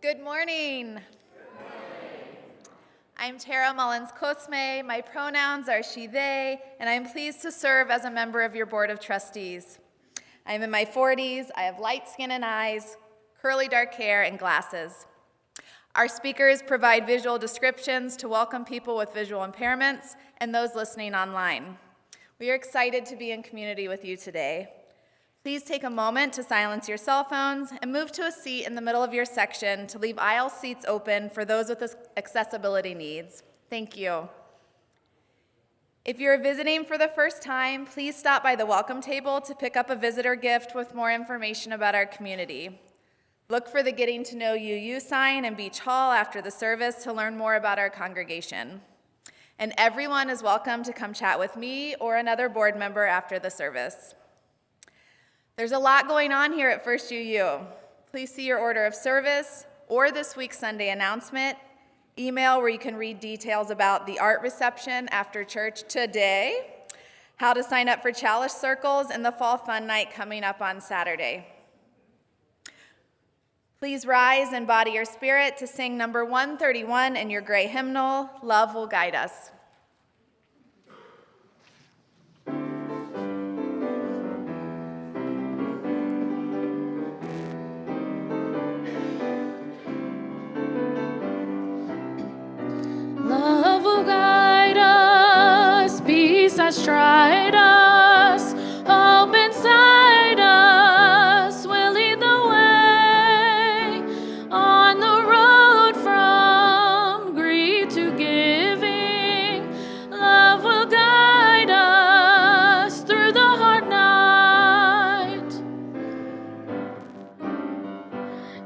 Good morning. I'm Tara Mullins-Cosme. My pronouns are she, they, and I'm pleased to serve as a member of your Board of Trustees. I'm in my 40s, I have light skin and eyes, curly dark hair, and glasses. Our speakers provide visual descriptions to welcome people with visual impairments and those listening online. We are excited to be in community with you today. Please take a moment to silence your cell phones and move to a seat in the middle of your section to leave aisle seats open for those with accessibility needs. Thank you. If you're visiting for the first time, please stop by the welcome table to pick up a visitor gift with more information about our community. Look for the Getting to Know You sign in Beach Hall after the service to learn more about our congregation. And everyone is welcome to come chat with me or another board member after the service. There's a lot going on here at First UU. Please see your order of service or this week's Sunday announcement, email where you can read details about the art reception after church today, how to sign up for Chalice circles, and the fall fun night coming up on Saturday. Please rise and body your spirit to sing number 131 in your gray hymnal, Love Will Guide Us. Love will guide us, peace has tried us, hope inside us will lead the way on the road from greed to giving. Love will guide us through the hard night.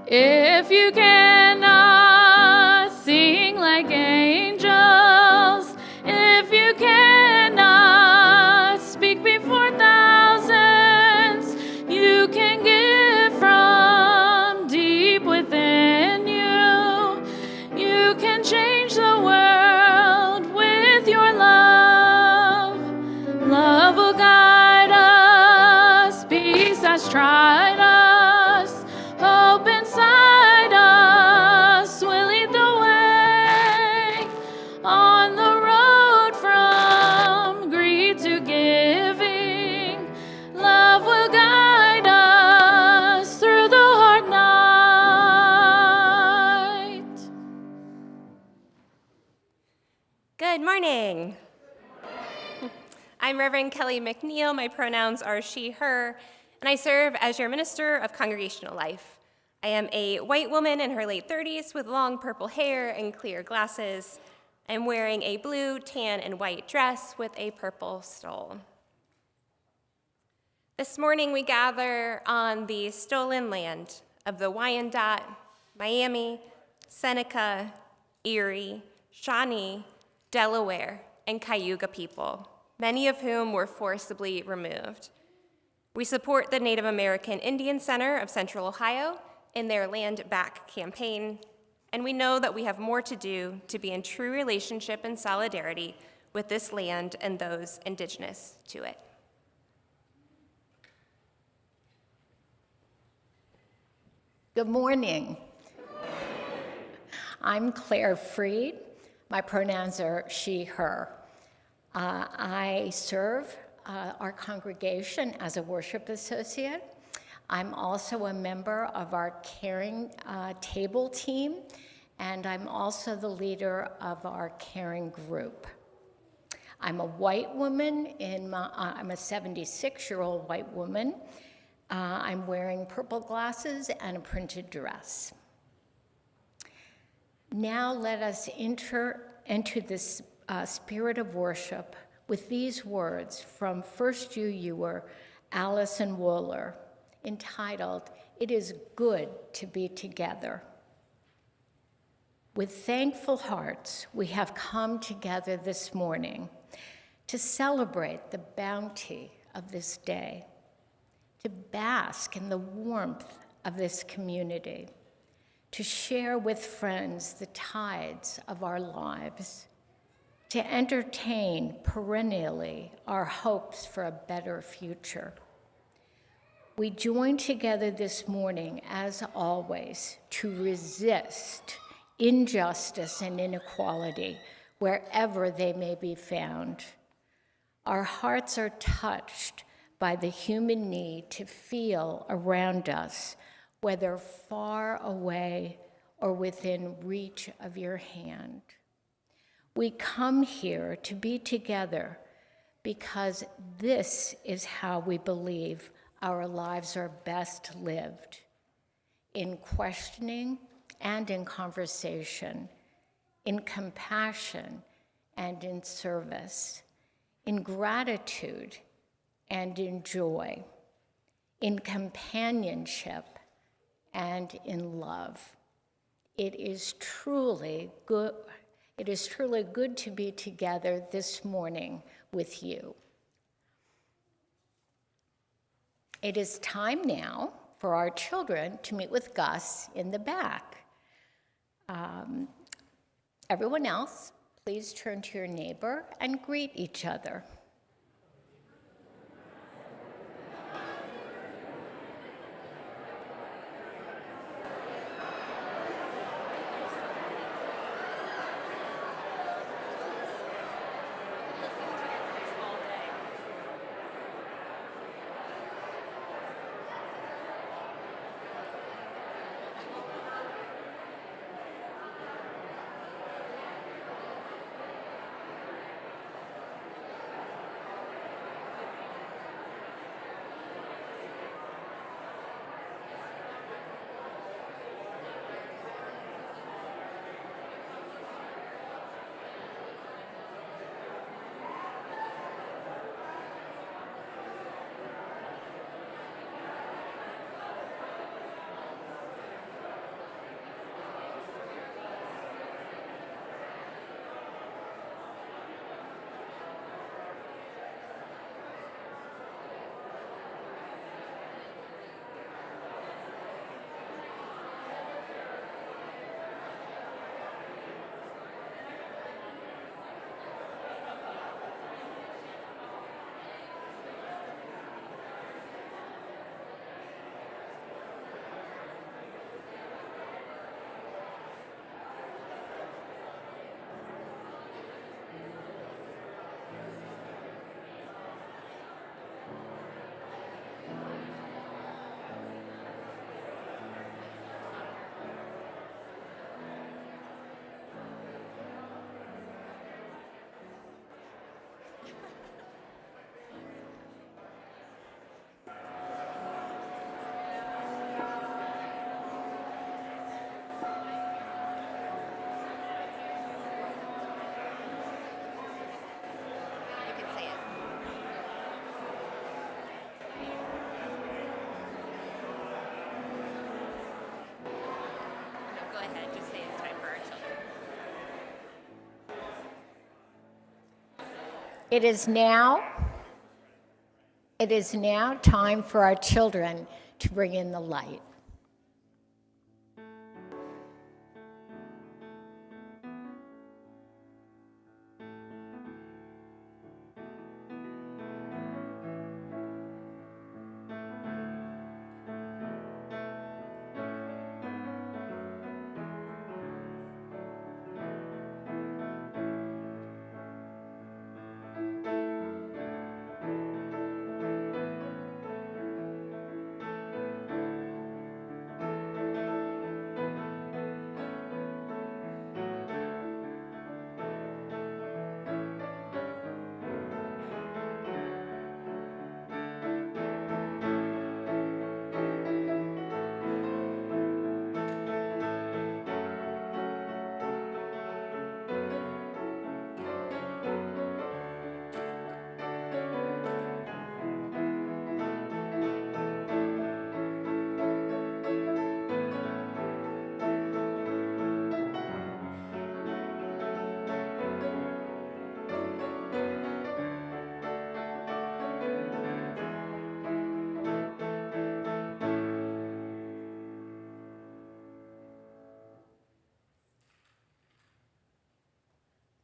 If you cannot sing like angels, if you cannot speak before thousands, you can give from deep within you. You can change the world with your love. Love will guide us, peace has tried us, hope inside us will lead the way on the road from greed to giving. Love will guide us through the hard night. Good morning. I'm Reverend Kelly McNeil. My pronouns are she, her, and I serve as your Minister of Congregational Life. I am a white woman in her late 30s with long purple hair and clear glasses. I'm wearing a blue, tan, and white dress with a purple stole. This morning we gather on the stolen land of the Wyandotte, Miami, Seneca, Erie, Shawnee, Delaware, and Cayuga people, many of whom were forcibly removed. We support the Native American Indian Center of Central Ohio in their Land Back campaign, and we know that we have more to do to be in true relationship and solidarity with this land and those indigenous to it. Good morning. I'm Claire Freed. My pronouns are she, her. I serve our congregation as a worship associate. I'm also a member of our caring table team, and I'm also the leader of our caring group. I'm a white woman, I'm a 76-year-old white woman. I'm wearing purple glasses and a printed dress. Now let us enter into this spirit of worship with these words from First UUer Allison Wooler, entitled, "It is Good to Be Together." With thankful hearts, we have come together this morning to celebrate the bounty of this day, to bask in the warmth of this community, to share with friends the tides of our lives, to entertain perennially our hopes for a better future. We join together this morning, as always, to resist injustice and inequality wherever they may be found. Our hearts are touched by the human need to feel around us, whether far away or within reach of your hand. We come here to be together because this is how we believe our lives are best lived, in questioning and in conversation, in compassion and in service, in gratitude and in joy, in companionship and in love. It is truly good to be together this morning with you. It is time now for our children to meet with Gus in the back. Everyone else, please turn to your neighbor and greet each other. It is now time for our children to bring in the light.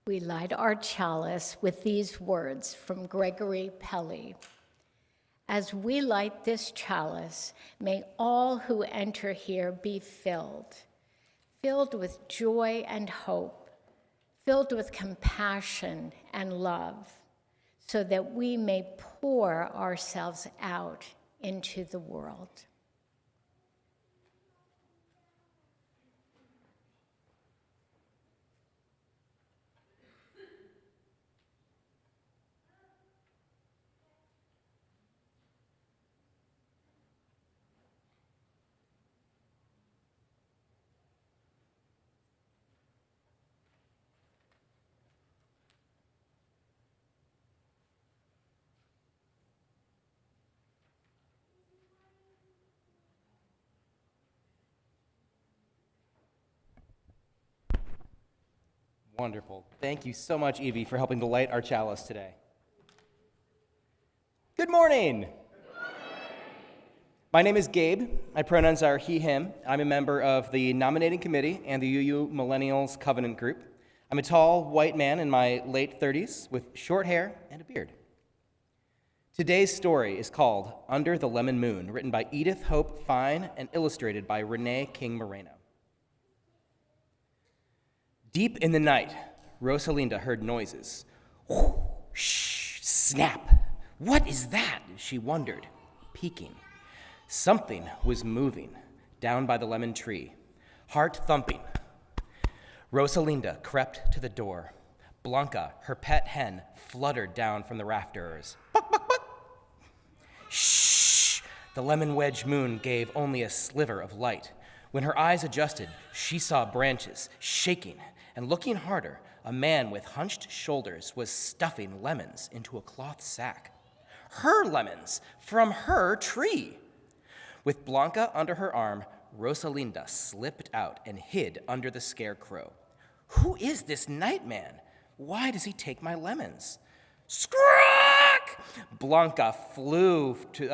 We light our chalice with these words from Gregory Pelley. As we light this chalice, may all who enter here be filled with joy and hope, filled with compassion and love, so that we may pour ourselves out into the world. Wonderful. Thank you so much, Evie, for helping to light our chalice today. Good morning. My name is Gabe. My pronouns are he, him. I'm a member of the nominating committee and the UU Millennials Covenant Group. I'm a tall, white man in my late 30s with short hair and a beard. Today's story is called Under the Lemon Moon, written by Edith Hope Fine and illustrated by Renee King Moreno. Deep in the night, Rosalinda heard noises. Whoosh, snap. What is that? She wondered, peeking. Something was moving down by the lemon tree, heart thumping. Rosalinda crept to the door. Blanca, her pet hen, fluttered down from the rafters. Buck, buck, buck. Shh! The lemon wedge moon gave only a sliver of light. When her eyes adjusted, she saw branches shaking, and looking harder, a man with hunched shoulders was stuffing lemons into a cloth sack. Her lemons, from her tree. With Blanca under her arm, Rosalinda slipped out and hid under the scarecrow. Who is this night man? Why does he take my lemons? Scrack! Blanca flew to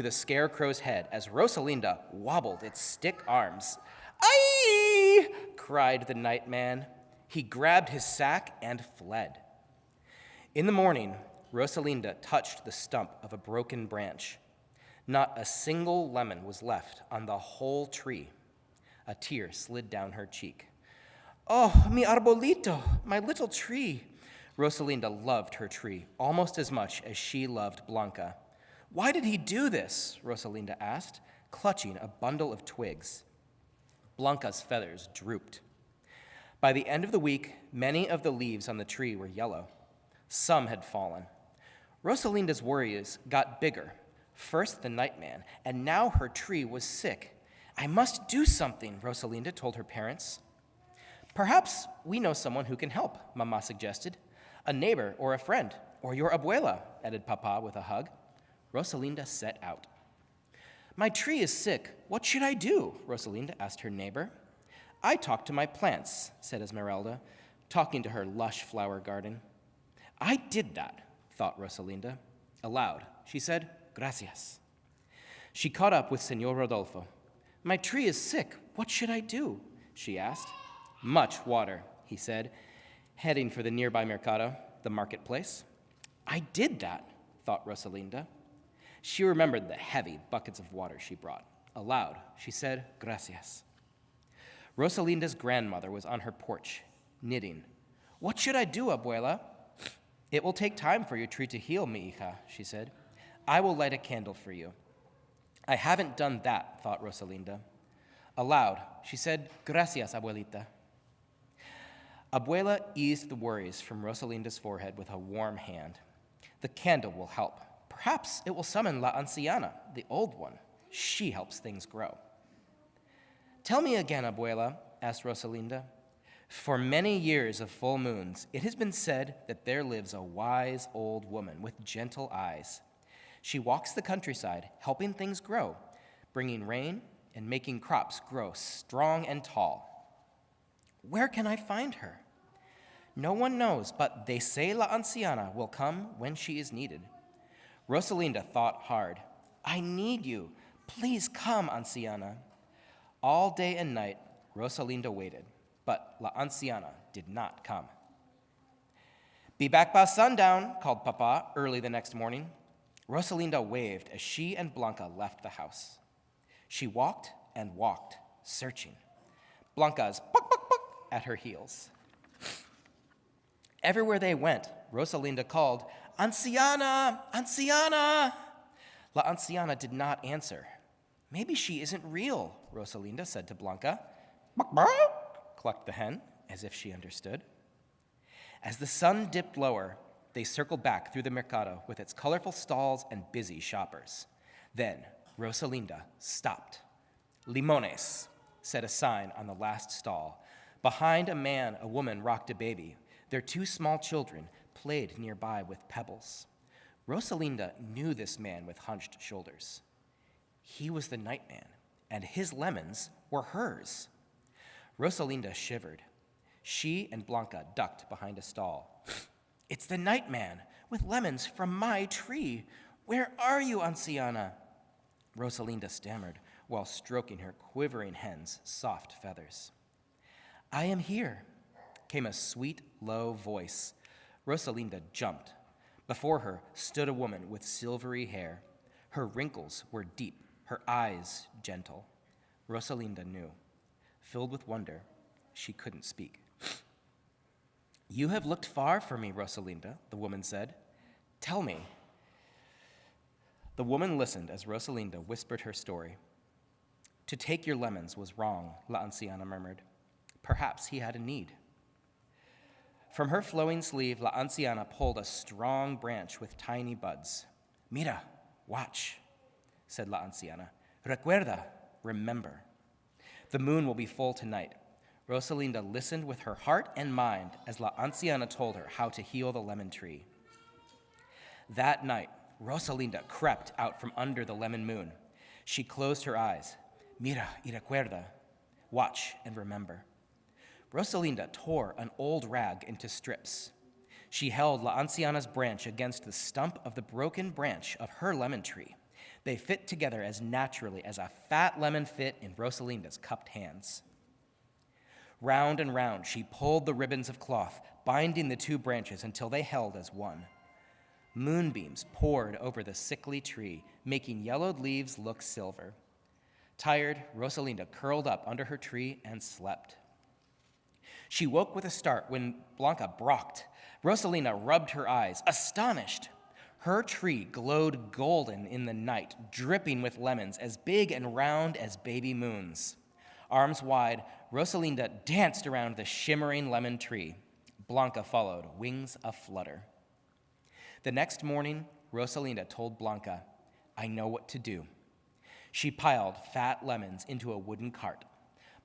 the scarecrow's head as Rosalinda wobbled its stick arms. Aye! Cried the night man. He grabbed his sack and fled. In the morning, Rosalinda touched the stump of a broken branch. Not a single lemon was left on the whole tree. A tear slid down her cheek. Oh, mi arbolito, my little tree. Rosalinda loved her tree almost as much as she loved Blanca. Why did he do this? Rosalinda asked, clutching a bundle of twigs. Blanca's feathers drooped. By the end of the week, many of the leaves on the tree were yellow. Some had fallen. Rosalinda's worries got bigger. First the nightman, and now her tree was sick. I must do something, Rosalinda told her parents. Perhaps we know someone who can help, Mama suggested. A neighbor or a friend, or your abuela, added Papa with a hug. Rosalinda set out. My tree is sick. What should I do? Rosalinda asked her neighbor. I talked to my plants, said Esmeralda, talking to her lush flower garden. I did that, thought Rosalinda. Aloud, she said, gracias. She caught up with Senor Rodolfo. My tree is sick. What should I do? She asked. Much water, he said, heading for the nearby mercado, the marketplace. I did that, thought Rosalinda. She remembered the heavy buckets of water she brought. Aloud, she said, gracias. Rosalinda's grandmother was on her porch, knitting. What should I do, abuela? It will take time for your tree to heal, mi hija, she said. I will light a candle for you. I haven't done that, thought Rosalinda. Aloud, she said, gracias, abuelita. Abuela eased the worries from Rosalinda's forehead with a warm hand. The candle will help. Perhaps it will summon La Anciana, the old one. She helps things grow. Tell me again, abuela, asked Rosalinda. For many years of full moons, it has been said that there lives a wise old woman with gentle eyes. She walks the countryside, helping things grow, bringing rain and making crops grow strong and tall. Where can I find her? No one knows, but they say La Anciana will come when she is needed. Rosalinda thought hard. I need you. Please come, Anciana. All day and night, Rosalinda waited, but La Anciana did not come. Be back by sundown, called Papa early the next morning. Rosalinda waved as she and Blanca left the house. She walked and walked, searching. Blanca's "puck, puck, puck" at her heels. Everywhere they went, Rosalinda called, "Anciana! Anciana!" La Anciana did not answer. "Maybe she isn't real," Rosalinda said to Blanca. "Buck, buck," clucked the hen, as if she understood. As the sun dipped lower, they circled back through the mercado with its colorful stalls and busy shoppers. Then Rosalinda stopped. "Limones," said a sign on the last stall. Behind a man, a woman rocked a baby. Their 2 small children played nearby with pebbles. Rosalinda knew this man with hunched shoulders. He was the Nightman, and his lemons were hers. Rosalinda shivered. She and Blanca ducked behind a stall. "It's the Nightman with lemons from my tree. Where are you, Anciana?" Rosalinda stammered while stroking her quivering hen's soft feathers. "I am here," came a sweet, low voice. Rosalinda jumped. Before her stood a woman with silvery hair. Her wrinkles were deep, her eyes gentle. Rosalinda knew. Filled with wonder, she couldn't speak. "You have looked far for me, Rosalinda," the woman said. "Tell me." The woman listened as Rosalinda whispered her story. "To take your lemons was wrong," La Anciana murmured. "Perhaps he had a need." From her flowing sleeve, La Anciana pulled a strong branch with tiny buds. "Mira, watch," said La Anciana. "Recuerda, remember. The moon will be full tonight." Rosalinda listened with her heart and mind as La Anciana told her how to heal the lemon tree. That night, Rosalinda crept out from under the lemon moon. She closed her eyes. "Mira y recuerda." Watch and remember. Rosalinda tore an old rag into strips. She held La Anciana's branch against the stump of the broken branch of her lemon tree. They fit together as naturally as a fat lemon fit in Rosalinda's cupped hands. Round and round, she pulled the ribbons of cloth, binding the 2 branches until they held as one. Moonbeams poured over the sickly tree, making yellowed leaves look silver. Tired, Rosalinda curled up under her tree and slept. She woke with a start when Blanca brawked. Rosalinda rubbed her eyes, astonished. Her tree glowed golden in the night, dripping with lemons as big and round as baby moons. Arms wide, Rosalinda danced around the shimmering lemon tree. Blanca followed, wings aflutter. The next morning, Rosalinda told Blanca, "I know what to do." She piled fat lemons into a wooden cart.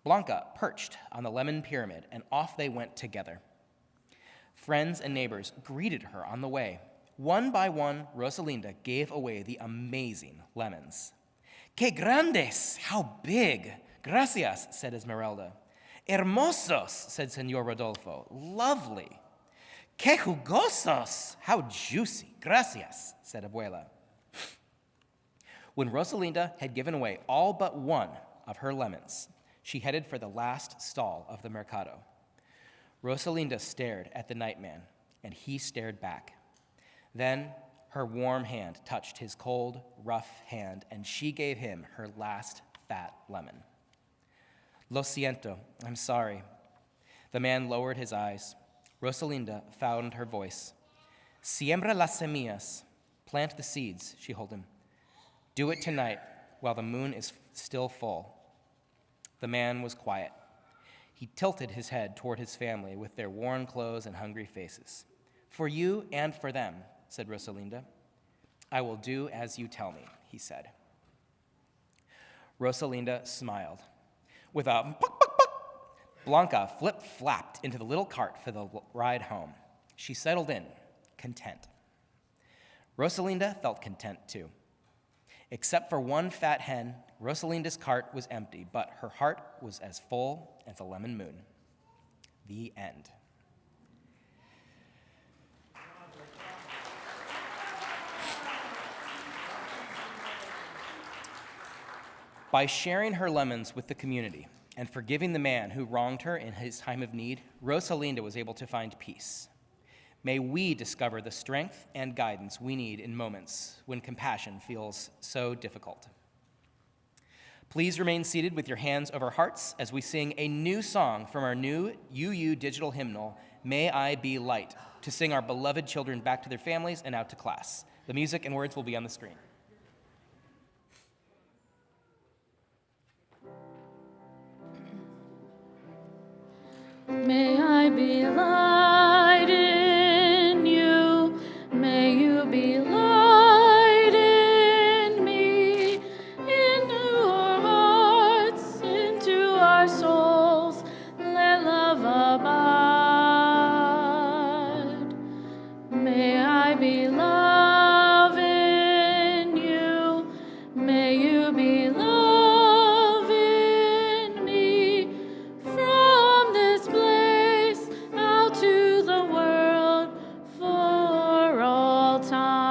Blanca perched on the lemon pyramid, and off they went together. Friends and neighbors greeted her on the way. One by one, Rosalinda gave away the amazing lemons. "Que grandes! How big! Gracias," said Esmeralda. "Hermosos," said Señor Rodolfo. "Lovely." "Que jugosos! How juicy! Gracias," said Abuela. When Rosalinda had given away all but one of her lemons, she headed for the last stall of the mercado. Rosalinda stared at the Nightman, and he stared back. Then her warm hand touched his cold, rough hand, and she gave him her last fat lemon. "Lo siento, I'm sorry." The man lowered his eyes. Rosalinda found her voice. "Siembra las semillas." Plant the seeds, she told him. "Do it tonight while the moon is still full." The man was quiet. He tilted his head toward his family with their worn clothes and hungry faces. "For you and for them," said Rosalinda. "I will do as you tell me," he said. Rosalinda smiled. With a puck, puck, puck, Blanca flip-flapped into the little cart for the ride home. She settled in, content. Rosalinda felt content too. Except for one fat hen, Rosalinda's cart was empty, but her heart was as full as a lemon moon. The end. By sharing her lemons with the community and forgiving the man who wronged her in his time of need, Rosalinda was able to find peace. May we discover the strength and guidance we need in moments when compassion feels so difficult. Please remain seated with your hands over hearts as we sing a new song from our new UU digital hymnal, May I Be Light, to sing our beloved children back to their families and out to class. The music and words will be on the screen. May I be light in you, may you be light in me, into our hearts, into our souls, let love abide. May I be love in you, may you be love in me, from this place out to the world for all time.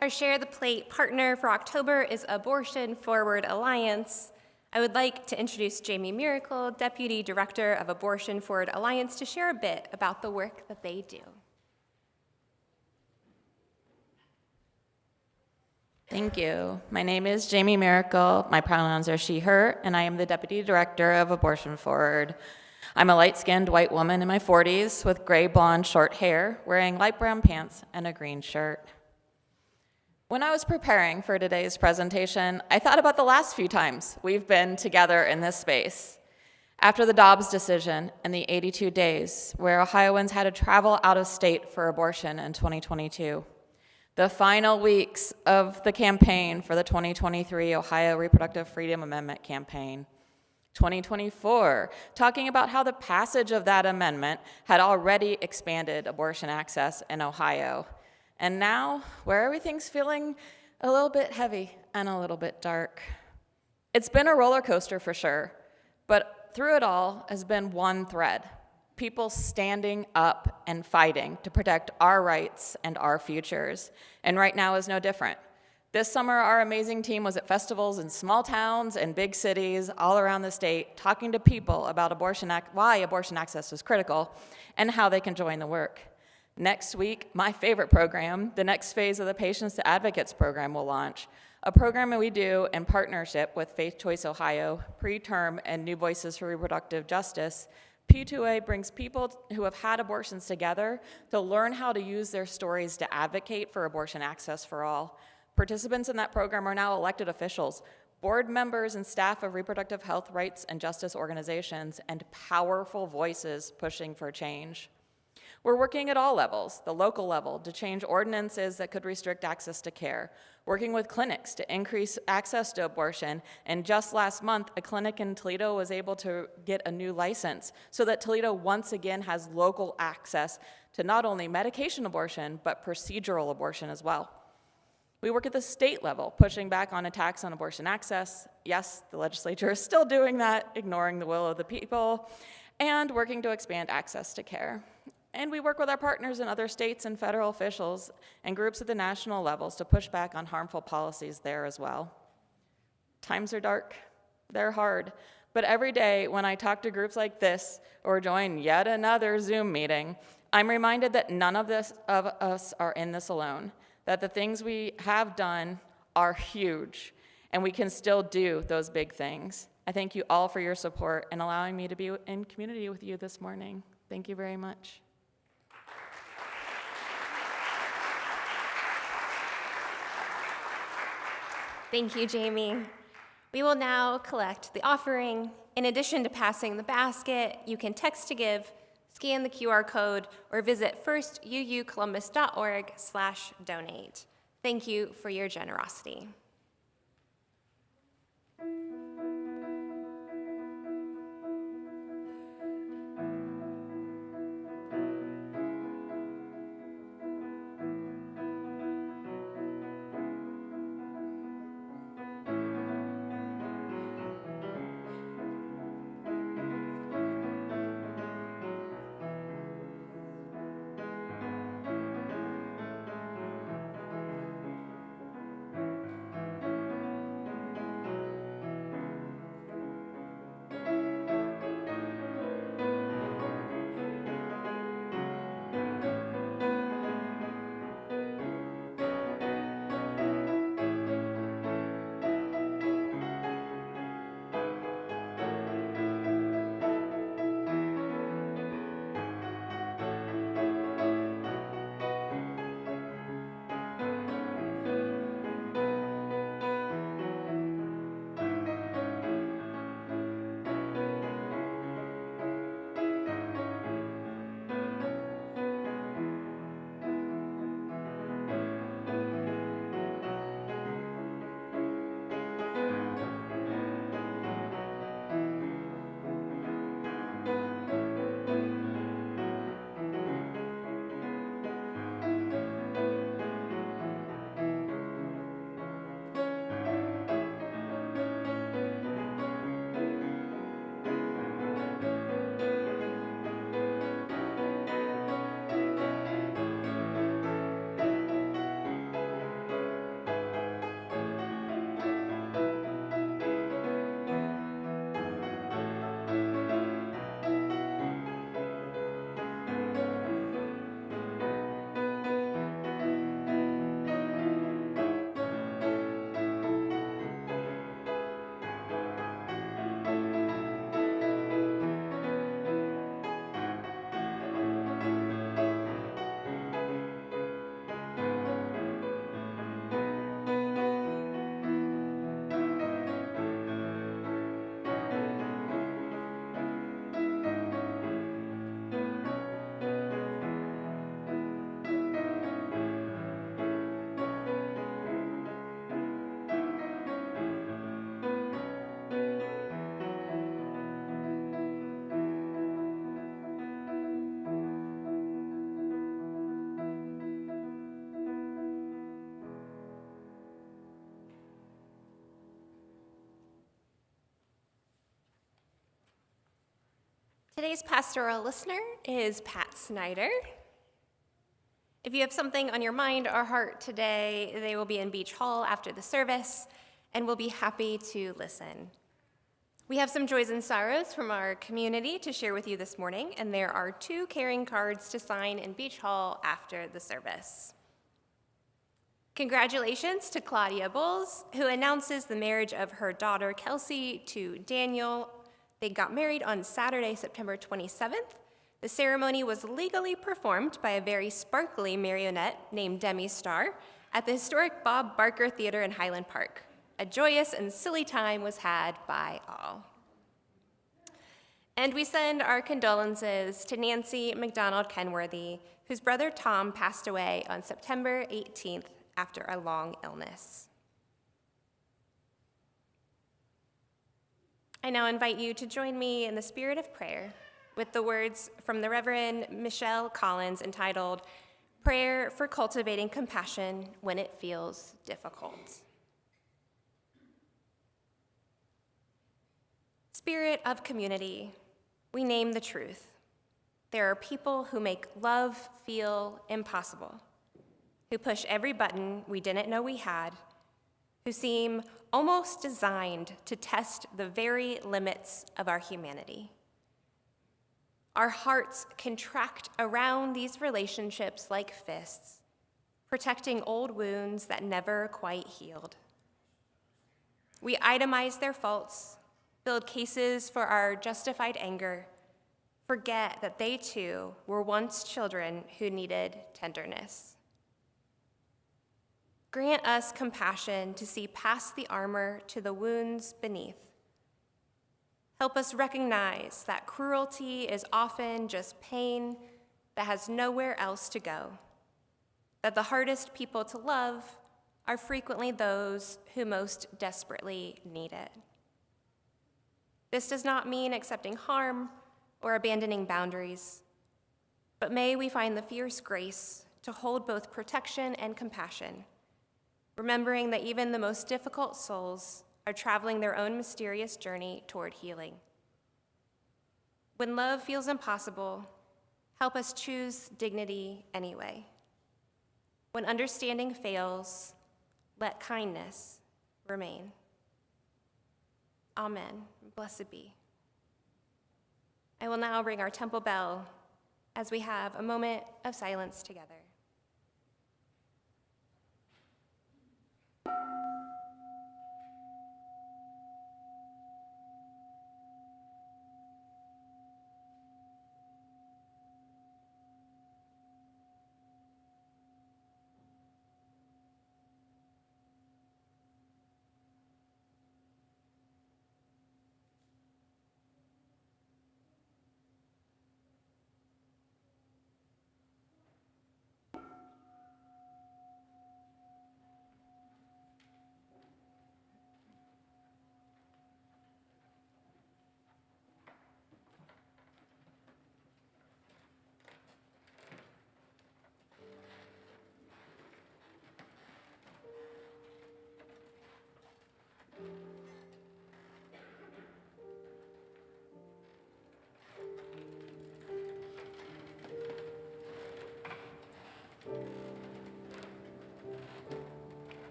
Our Share the Plate partner for October is Abortion Forward Alliance. I would like to introduce Jamie Miracle, Deputy Director of Abortion Forward Alliance, to share a bit about the work that they do. Thank you. My name is Jamie Miracle. My pronouns are she, her, and I am the Deputy Director of Abortion Forward. I'm a light-skinned white woman in my 40s with gray blonde short hair, wearing light brown pants and a green shirt. When I was preparing for today's presentation, I thought about the last few times we've been together in this space. After the Dobbs decision and the 82 days where Ohioans had to travel out of state for abortion in 2022, the final weeks of the campaign for the 2023 Ohio Reproductive Freedom Amendment campaign, 2024, talking about how the passage of that amendment had already expanded abortion access in Ohio. And now, where everything's feeling a little bit heavy and a little bit dark. It's been a roller coaster for sure, but through it all has been one thread: people standing up and fighting to protect our rights and our futures. And right now is no different. This summer, our amazing team was at festivals in small towns and big cities all around the state, talking to people about why abortion access is critical and how they can join the work. Next week, my favorite program, the next phase of the Patients to Advocates program, will launch, a program that we do in partnership with Faith Choice Ohio, Preterm, and New Voices for Reproductive Justice. P2A brings people who have had abortions together to learn how to use their stories to advocate for abortion access for all. Participants in that program are now elected officials, board members and staff of reproductive health rights and justice organizations, and powerful voices pushing for change. We're working at all levels, the local level, to change ordinances that could restrict access to care, working with clinics to increase access to abortion, and just last month, a clinic in Toledo was able to get a new license so that Toledo once again has local access to not only medication abortion, but procedural abortion as well. We work at the state level, pushing back on attacks on abortion access. Yes, the legislature is still doing that, ignoring the will of the people, and working to expand access to care. And we work with our partners in other states and federal officials and groups at the national levels to push back on harmful policies there as well. Times are dark, they're hard, but every day when I talk to groups like this or join yet another Zoom meeting, I'm reminded that none of us are in this alone, that the things we have done are huge, and we can still do those big things. I thank you all for your support and allowing me to be in community with you this morning. Thank you very much. Thank you, Jamie. We will now collect the offering. In addition to passing the basket, you can text to give, scan the QR code, or visit firstuucolumbus.org/donate. Thank you for your generosity. Today's pastoral listener is Pat Snyder. If you have something on your mind or heart today, they will be in Beach Hall after the service, and we'll be happy to listen. We have some joys and sorrows from our community to share with you this morning, and there are 2 caring cards to sign in Beach Hall after the service. Congratulations to Claudia Bowles, who announces the marriage of her daughter Kelsey to Daniel. They got married on Saturday, September 27th. The ceremony was legally performed by a very sparkly marionette named Demi Star at the historic Bob Barker Theater in Highland Park. A joyous and silly time was had by all. And we send our condolences to Nancy McDonald Kenworthy, whose brother Tom passed away on September 18th after a long illness. I now invite you to join me in the spirit of prayer with the words from the Reverend Michelle Collins entitled, Prayer for Cultivating Compassion When It Feels Difficult. Spirit of community, we name the truth. There are people who make love feel impossible, who push every button we didn't know we had, who seem almost designed to test the very limits of our humanity. Our hearts contract around these relationships like fists, protecting old wounds that never quite healed. We itemize their faults, build cases for our justified anger, forget that they too were once children who needed tenderness. Grant us compassion to see past the armor to the wounds beneath. Help us recognize that cruelty is often just pain that has nowhere else to go, that the hardest people to love are frequently those who most desperately need it. This does not mean accepting harm or abandoning boundaries, but may we find the fierce grace to hold both protection and compassion, remembering that even the most difficult souls are traveling their own mysterious journey toward healing. When love feels impossible, help us choose dignity anyway. When understanding fails, let kindness remain. Amen. Blessed be. I will now ring our temple bell as we have a moment of silence together.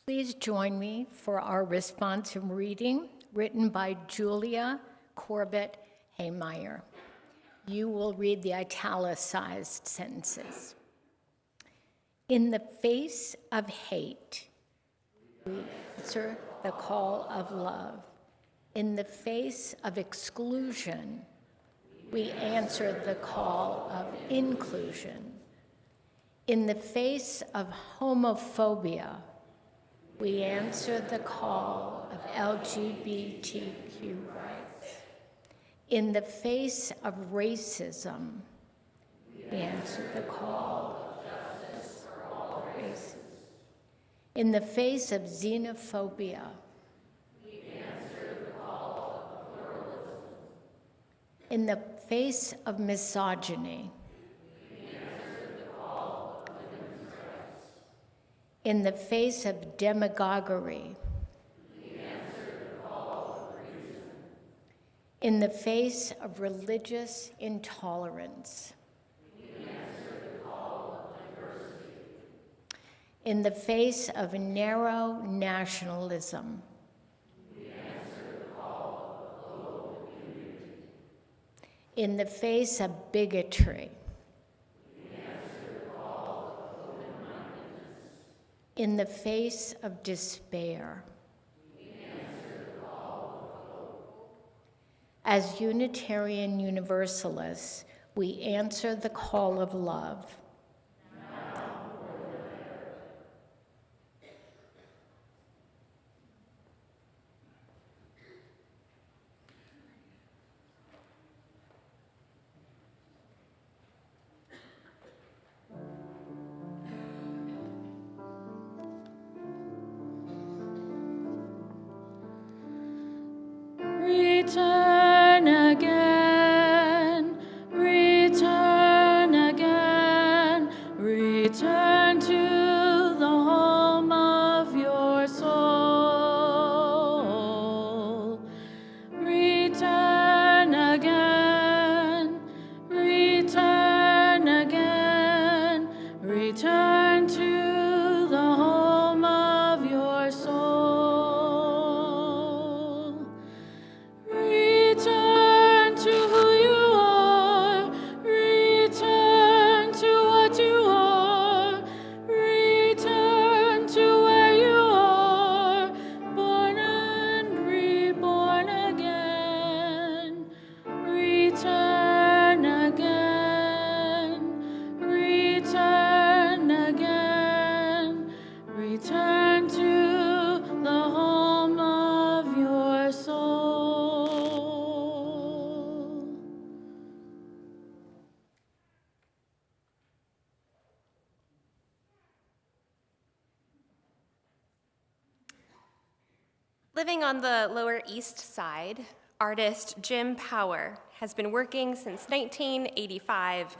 Please join me for our responsive reading written by Julia Corbett Haymeyer. You will read the italicized sentences. In the face of hate, we answer the call of love. In the face of exclusion, we answer the call of inclusion. In the face of homophobia, we answer the call of LGBTQ rights. In the face of racism, we answer the call of justice for all races. In the face of xenophobia, we answer the call of pluralism. In the face of misogyny, we answer the call of women's rights. In the face of demagoguery, we answer the call of reason. In the face of religious intolerance, we answer the call of diversity. In the face of narrow nationalism, we answer the call of global unity. In the face of bigotry, we answer the call of open-mindedness. In the face of despair, we answer the call of hope. As Unitarian Universalists, we answer the call of love. Return again, return again, return to the home of your soul. Return again, return again, return to the home of your soul. Return to who you are, return to what you are, return to where you are, born and reborn again. Return again, return again, return to the home of your soul. Living on the Lower East Side, artist Jim Power has been working since 1985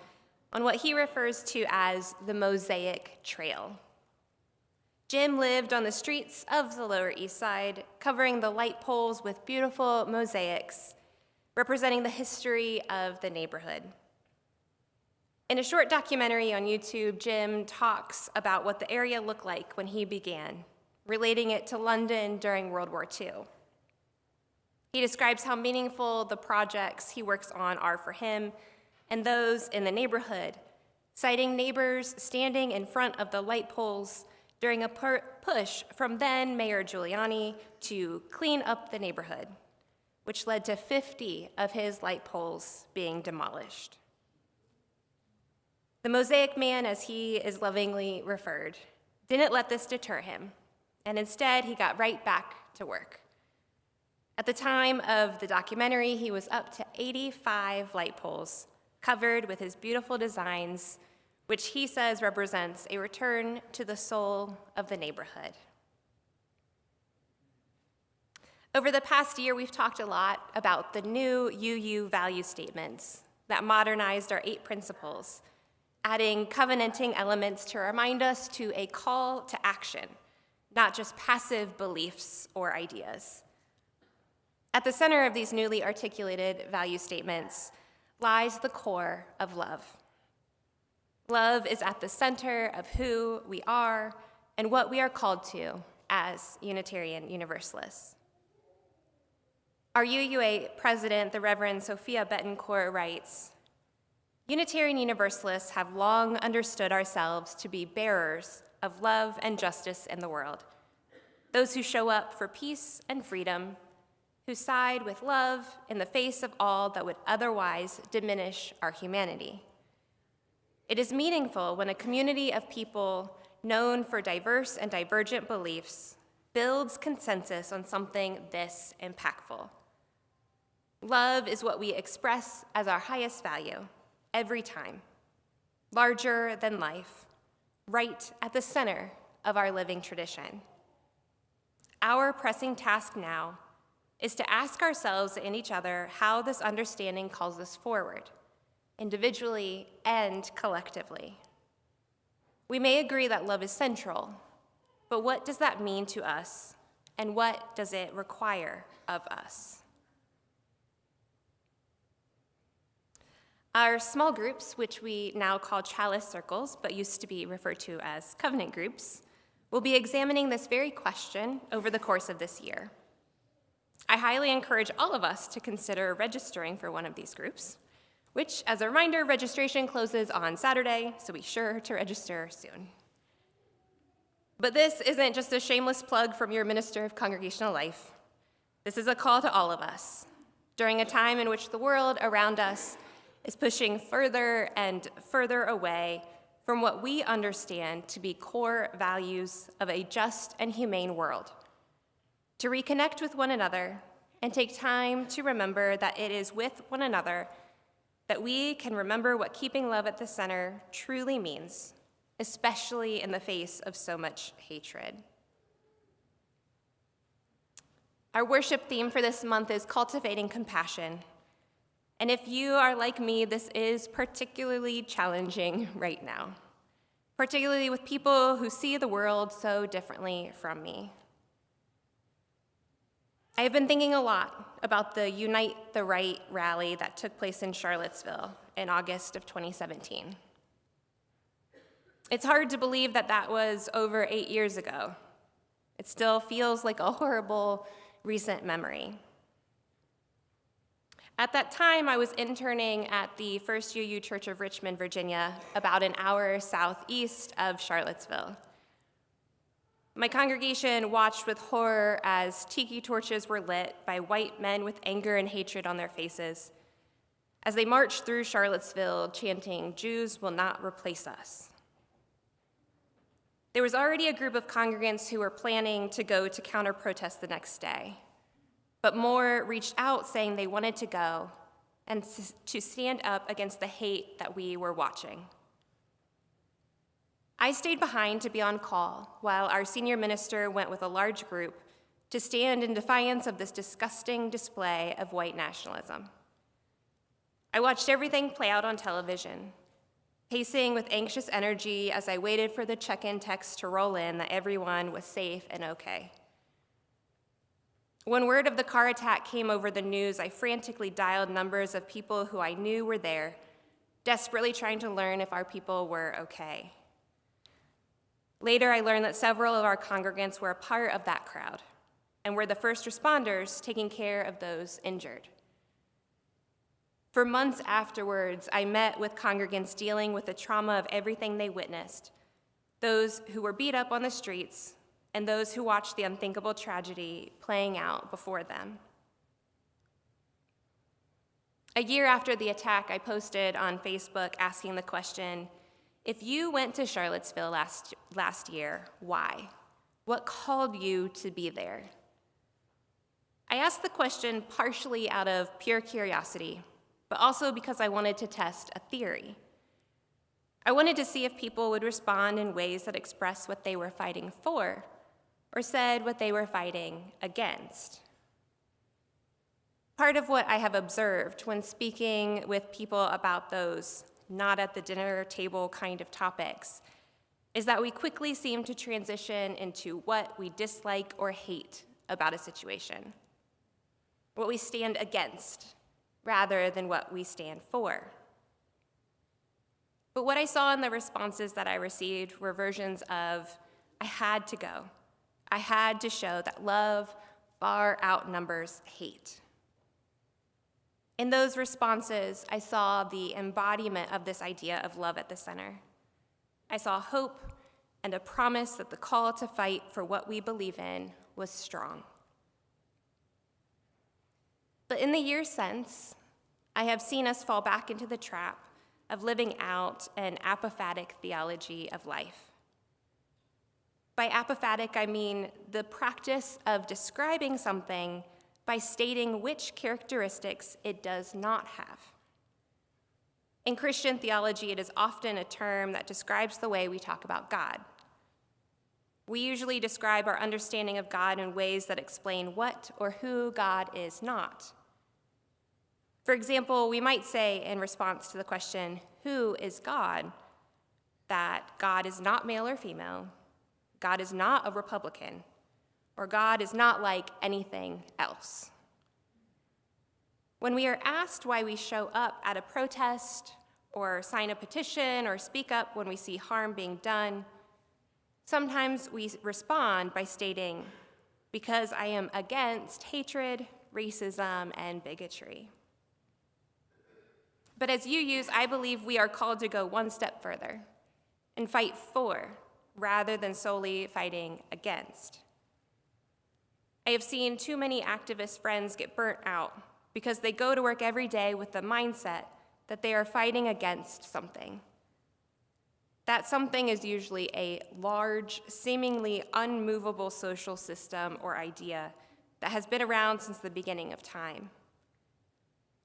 on what he refers to as the Mosaic Trail. Jim lived on the streets of the Lower East Side, covering the light poles with beautiful mosaics representing the history of the neighborhood. In a short documentary on YouTube, Jim talks about what the area looked like when he began, relating it to London during World War II. He describes how meaningful the projects he works on are for him and those in the neighborhood, citing neighbors standing in front of the light poles during a push from then Mayor Giuliani to clean up the neighborhood, which led to 50 of his light poles being demolished. The Mosaic Man, as he is lovingly referred, didn't let this deter him, and instead he got right back to work. At the time of the documentary, he was up to 85 light poles covered with his beautiful designs, which he says represents a return to the soul of the neighborhood. Over the past year, we've talked a lot about the new UU value statements that modernized our 8 principles, adding covenanting elements to remind us to a call to action, not just passive beliefs or ideas. At the center of these newly articulated value statements lies the core of love. Love is at the center of who we are and what we are called to as Unitarian Universalists. Our UUA president, the Reverend Sophia Betancourt, writes, Unitarian Universalists have long understood ourselves to be bearers of love and justice in the world, those who show up for peace and freedom, who side with love in the face of all that would otherwise diminish our humanity. It is meaningful when a community of people known for diverse and divergent beliefs builds consensus on something this impactful. Love is what we express as our highest value every time, larger than life, right at the center of our living tradition. Our pressing task now is to ask ourselves and each other how this understanding calls us forward, individually and collectively. We may agree that love is central, but what does that mean to us, and what does it require of us? Our small groups, which we now call Chalice circles, but used to be referred to as covenant groups, will be examining this very question over the course of this year. I highly encourage all of us to consider registering for one of these groups, which, as a reminder, registration closes on Saturday, so be sure to register soon. But this isn't just a shameless plug from your minister of congregational life. This is a call to all of us. During a time in which the world around us is pushing further and further away from what we understand to be core values of a just and humane world, to reconnect with one another and take time to remember that it is with one another that we can remember what keeping love at the center truly means, especially in the face of so much hatred. Our worship theme for this month is Cultivating Compassion. And if you are like me, this is particularly challenging right now, particularly with people who see the world so differently from me. I have been thinking a lot about the Unite the Right rally that took place in Charlottesville in August of 2017. It's hard to believe that that was over 8 years ago. It still feels like a horrible recent memory. At that time, I was interning at the First UU Church of Richmond, Virginia, about an hour southeast of Charlottesville. My congregation watched with horror as tiki torches were lit by white men with anger and hatred on their faces as they marched through Charlottesville chanting, "Jews will not replace us." There was already a group of congregants who were planning to go to counter-protest the next day, but more reached out saying they wanted to go and to stand up against the hate that we were watching. I stayed behind to be on call while our senior minister went with a large group to stand in defiance of this disgusting display of white nationalism. I watched everything play out on television, pacing with anxious energy as I waited for the check-in text to roll in that everyone was safe and okay. When word of the car attack came over the news, I frantically dialed numbers of people who I knew were there, desperately trying to learn if our people were okay. Later, I learned that several of our congregants were a part of that crowd and were the first responders taking care of those injured. For months afterwards, I met with congregants dealing with the trauma of everything they witnessed, those who were beat up on the streets, and those who watched the unthinkable tragedy playing out before them. A year after the attack, I posted on Facebook asking the question, if you went to Charlottesville last year, why? What called you to be there? I asked the question partially out of pure curiosity, but also because I wanted to test a theory. I wanted to see if people would respond in ways that expressed what they were fighting for, or said what they were fighting against. Part of what I have observed when speaking with people about those not at the dinner table kind of topics is that we quickly seem to transition into what we dislike or hate about a situation, what we stand against, rather than what we stand for. But what I saw in the responses that I received were versions of, I had to go, I had to show that love far outnumbers hate. In those responses, I saw the embodiment of this idea of love at the center. I saw hope and a promise that the call to fight for what we believe in was strong. But in the years since, I have seen us fall back into the trap of living out an apophatic theology of life. By apophatic, I mean the practice of describing something by stating which characteristics it does not have. In Christian theology, it is often a term that describes the way we talk about God. We usually describe our understanding of God in ways that explain what or who God is not. For example, we might say in response to the question, who is God, that God is not male or female, God is not a Republican, or God is not like anything else. When we are asked why we show up at a protest, or sign a petition, or speak up when we see harm being done, sometimes we respond by stating, because I am against hatred, racism, and bigotry. But as UUs, I believe we are called to go one step further and fight for, rather than solely fighting against. I have seen too many activist friends get burnt out because they go to work every day with the mindset that they are fighting against something. That something is usually a large, seemingly unmovable social system or idea that has been around since the beginning of time.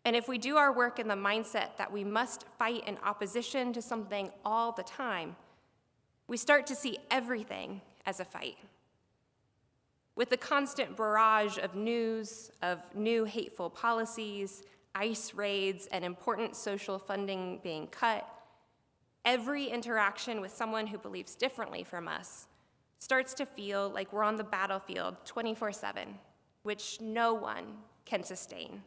And if we do our work in the mindset that we must fight in opposition to something all the time, we start to see everything as a fight. With the constant barrage of news, of new hateful policies, ICE raids, and important social funding being cut, every interaction with someone who believes differently from us starts to feel like we're on the battlefield 24/7, which no one can sustain.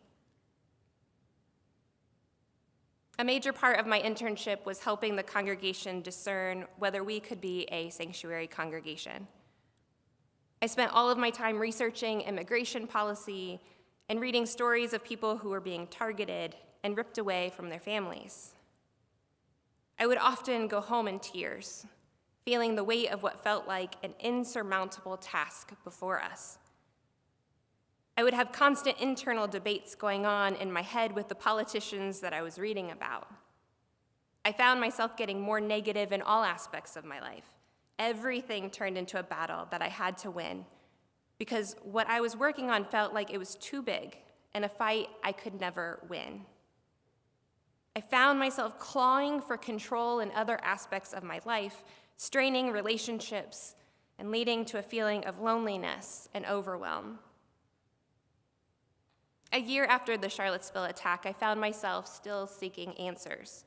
A major part of my internship was helping the congregation discern whether we could be a sanctuary congregation. I spent all of my time researching immigration policy and reading stories of people who were being targeted and ripped away from their families. I would often go home in tears, feeling the weight of what felt like an insurmountable task before us. I would have constant internal debates going on in my head with the politicians that I was reading about. I found myself getting more negative in all aspects of my life. Everything turned into a battle that I had to win because what I was working on felt like it was too big and a fight I could never win. I found myself clawing for control in other aspects of my life, straining relationships and leading to a feeling of loneliness and overwhelm. A year after the Charlottesville attack, I found myself still seeking answers,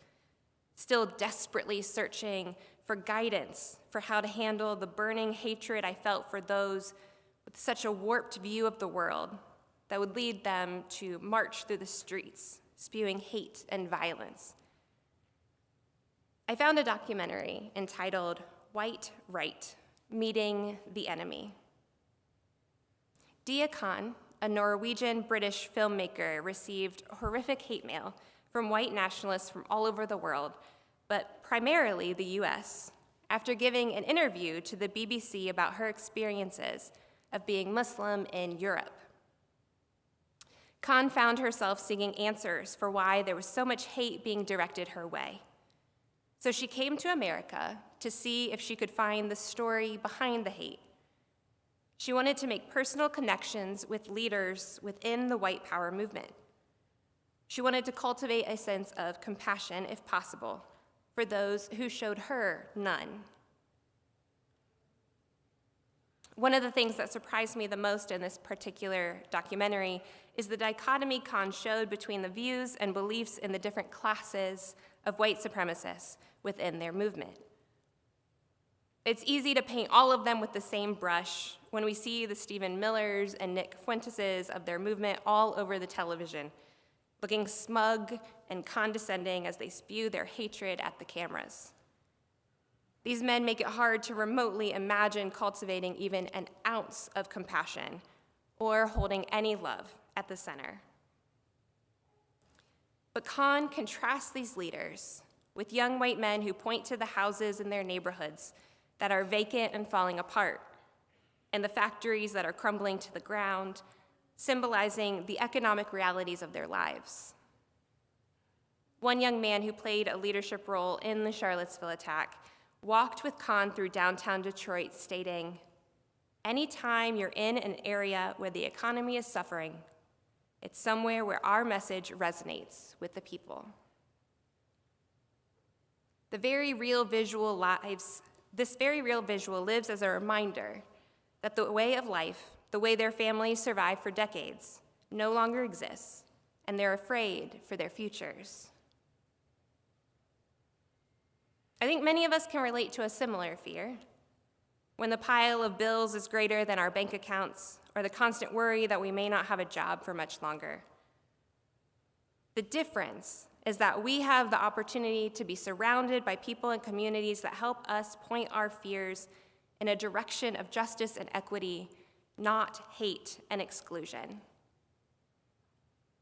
still desperately searching for guidance for how to handle the burning hatred I felt for those with such a warped view of the world that would lead them to march through the streets, spewing hate and violence. I found a documentary entitled White Right, Meeting the Enemy. Dia Khan, a Norwegian-British filmmaker, received horrific hate mail from white nationalists from all over the world, but primarily the US, after giving an interview to the BBC about her experiences of being Muslim in Europe. Khan found herself seeking answers for why there was so much hate being directed her way. So she came to America to see if she could find the story behind the hate. She wanted to make personal connections with leaders within the white power movement. She wanted to cultivate a sense of compassion, if possible, for those who showed her none. One of the things that surprised me the most in this particular documentary is the dichotomy Khan showed between the views and beliefs in the different classes of white supremacists within their movement. It's easy to paint all of them with the same brush when we see the Stephen Millers and Nick Fuenteses of their movement all over the television, looking smug and condescending as they spew their hatred at the cameras. These men make it hard to remotely imagine cultivating even an ounce of compassion or holding any love at the center. But Kahn contrasts these leaders with young white men who point to the houses in their neighborhoods that are vacant and falling apart, and the factories that are crumbling to the ground, symbolizing the economic realities of their lives. One young man who played a leadership role in the Charlottesville attack walked with Kahn through downtown Detroit, stating, "Anytime you're in an area where the economy is suffering, it's somewhere where our message resonates with the people." This very real visual lives as a reminder that the way of life, the way their families survived for decades, no longer exists, and they're afraid for their futures. I think many of us can relate to a similar fear. When the pile of bills is greater than our bank accounts, or the constant worry that we may not have a job for much longer. The difference is that we have the opportunity to be surrounded by people and communities that help us point our fears in a direction of justice and equity, not hate and exclusion.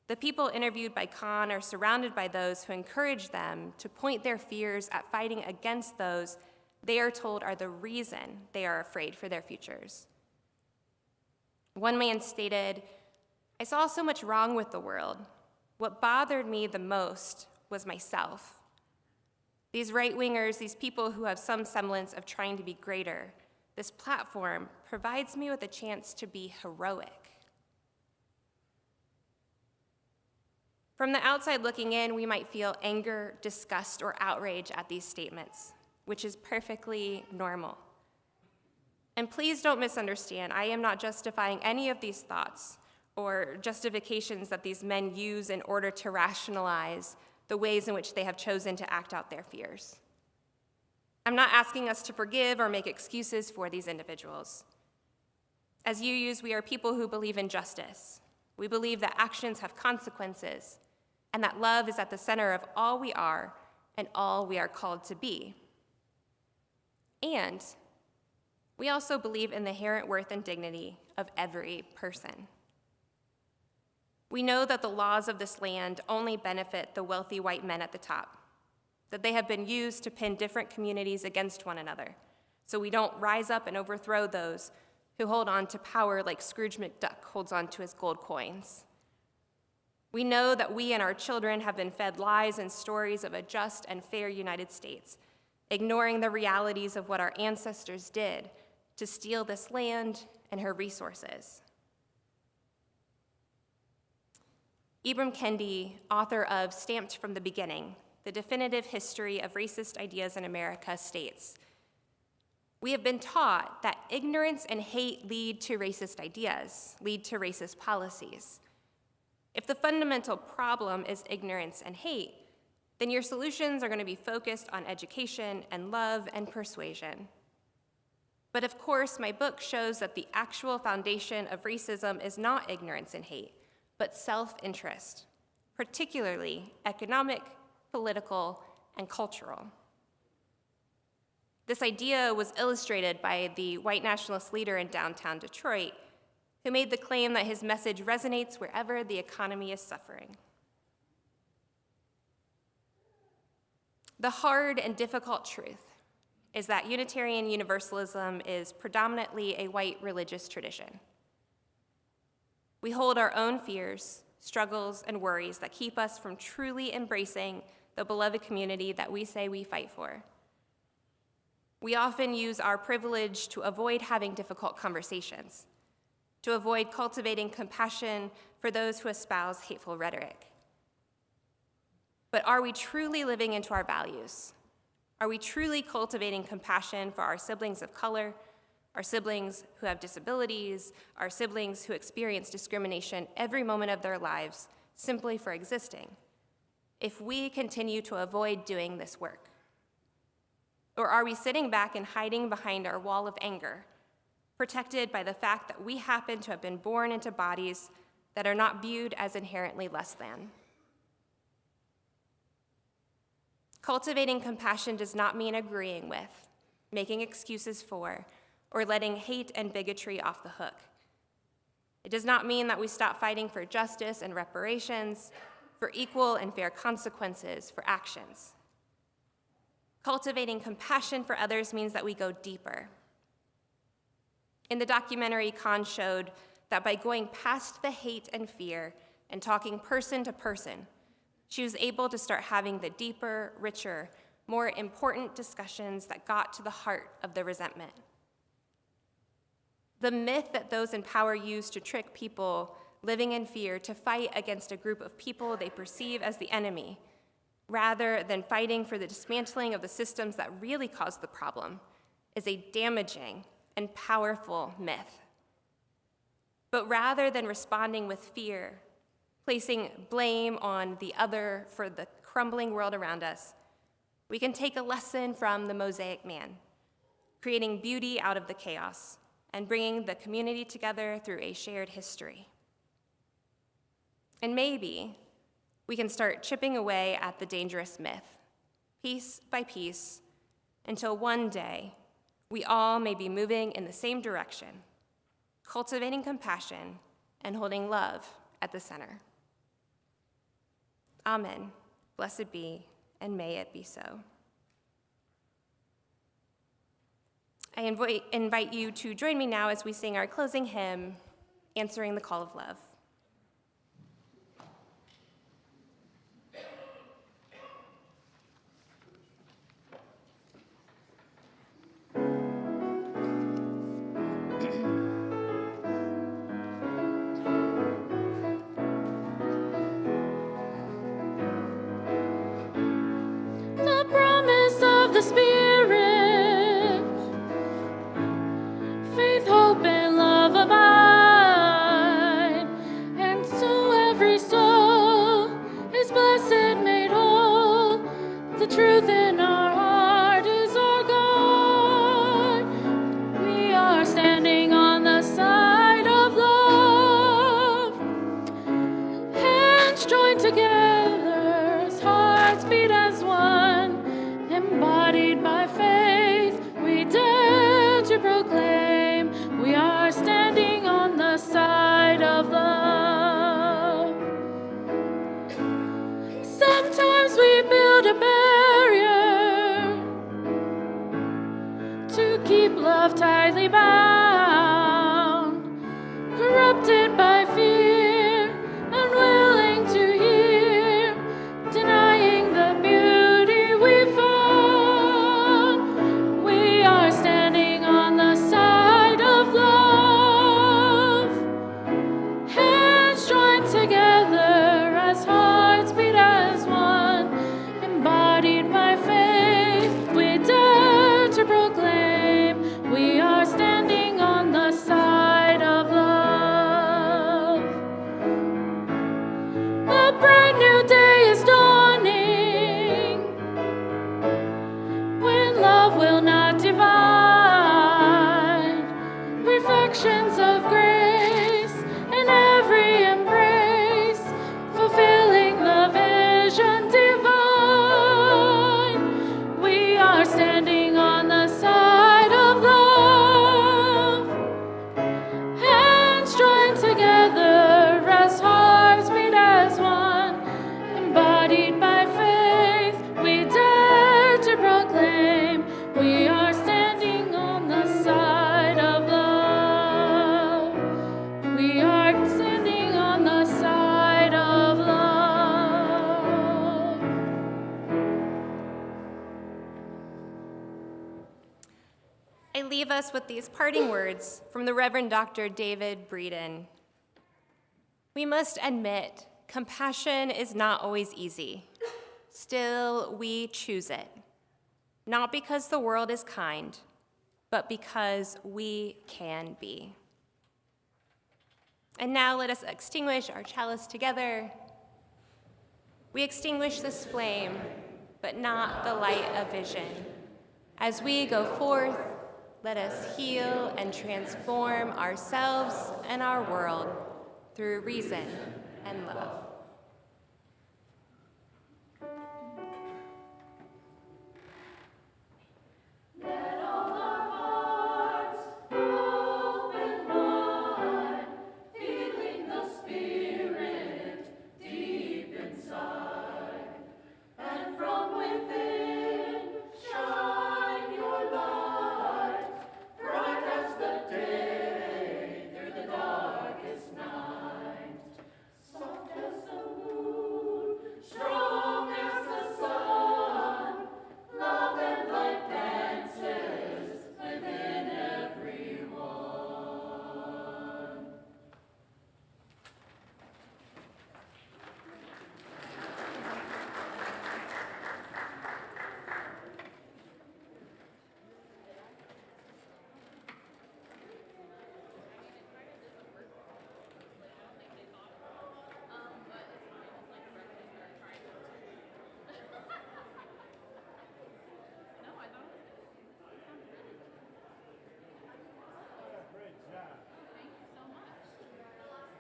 The people interviewed by Kahn are surrounded by those who encourage them to point their fears at fighting against those they are told are the reason they are afraid for their futures. One man stated, "I saw so much wrong with the world. What bothered me the most was myself. These right-wingers, these people who have some semblance of trying to be greater, this platform provides me with a chance to be heroic." From the outside looking in, we might feel anger, disgust, or outrage at these statements, which is perfectly normal. And please don't misunderstand, I am not justifying any of these thoughts or justifications that these men use in order to rationalize the ways in which they have chosen to act out their fears. I'm not asking us to forgive or make excuses for these individuals. As UUs, we are people who believe in justice. We believe that actions have consequences, and that love is at the center of all we are and all we are called to be. And we also believe in the inherent worth and dignity of every person. We know that the laws of this land only benefit the wealthy white men at the top, that they have been used to pin different communities against one another, so we don't rise up and overthrow those who hold on to power like Scrooge McDuck holds on to his gold coins. We know that we and our children have been fed lies and stories of a just and fair United States, ignoring the realities of what our ancestors did to steal this land and her resources. Ibram Kendi, author of Stamped from the Beginning, The Definitive History of Racist Ideas in America, states, "We have been taught that ignorance and hate lead to racist ideas, lead to racist policies. If the fundamental problem is ignorance and hate, then your solutions are going to be focused on education and love and persuasion. But of course, my book shows that the actual foundation of racism is not ignorance and hate, but self-interest, particularly economic, political, and cultural." This idea was illustrated by the white nationalist leader in downtown Detroit, who made the claim that his message resonates wherever the economy is suffering. The hard and difficult truth is that Unitarian Universalism is predominantly a white religious tradition. We hold our own fears, struggles, and worries that keep us from truly embracing the beloved community that we say we fight for. We often use our privilege to avoid having difficult conversations, to avoid cultivating compassion for those who espouse hateful rhetoric. But are we truly living into our values? Are we truly cultivating compassion for our siblings of color, our siblings who have disabilities, our siblings who experience discrimination every moment of their lives simply for existing, if we continue to avoid doing this work? Or are we sitting back and hiding behind our wall of anger, protected by the fact that we happen to have been born into bodies that are not viewed as inherently less than? Cultivating compassion does not mean agreeing with, making excuses for, or letting hate and bigotry off the hook. It does not mean that we stop fighting for justice and reparations, for equal and fair consequences for actions. Cultivating compassion for others means that we go deeper. In the documentary, Khan showed that by going past the hate and fear and talking person to person, she was able to start having the deeper, richer, more important discussions that got to the heart of the resentment. The myth that those in power use to trick people living in fear to fight against a group of people they perceive as the enemy, rather than fighting for the dismantling of the systems that really cause the problem, is a damaging and powerful myth. But rather than responding with fear, placing blame on the other for the crumbling world around us, we can take a lesson from the Mosaic Man, creating beauty out of the chaos and bringing the community together through a shared history. And maybe we can start chipping away at the dangerous myth, piece by piece, until one day we all may be moving in the same direction, cultivating compassion and holding love at the center. Amen. Blessed be, and may it be so. I invite you to join me now as we sing our closing hymn, Answering the Call of Love. The promise of the Spirit, faith, hope, and love abide, and so every soul is blessed, made whole. The truth in our heart is our guide. We are standing on the side of love, hands joined together as hearts beat as one, embodied by faith. We dare to proclaim we are standing on the side of love. Sometimes we build a barrier to keep love tightly bound, corrupted by fear, unwilling to hear, denying the beauty we found. We are standing on the side of love, hands joined together as hearts beat as one, embodied by faith. We dare to proclaim we are standing on the side of love. A bright new day is dawning, when love will not divide. Reflections of grace in every embrace, fulfilling the vision divine. We are standing on the side of love, hands joined together as hearts beat as one, embodied by faith. We dare to proclaim we are standing on the side of love. We are standing on the side of love. I leave us with these parting words from the Reverend Dr. David Breeden. We must admit, compassion is not always easy. Still, we choose it. Not because the world is kind, but because we can be. And now let us extinguish our chalice together. We extinguish this flame, but not the light of vision. As we go forth, let us heal and transform ourselves and our world through reason and love.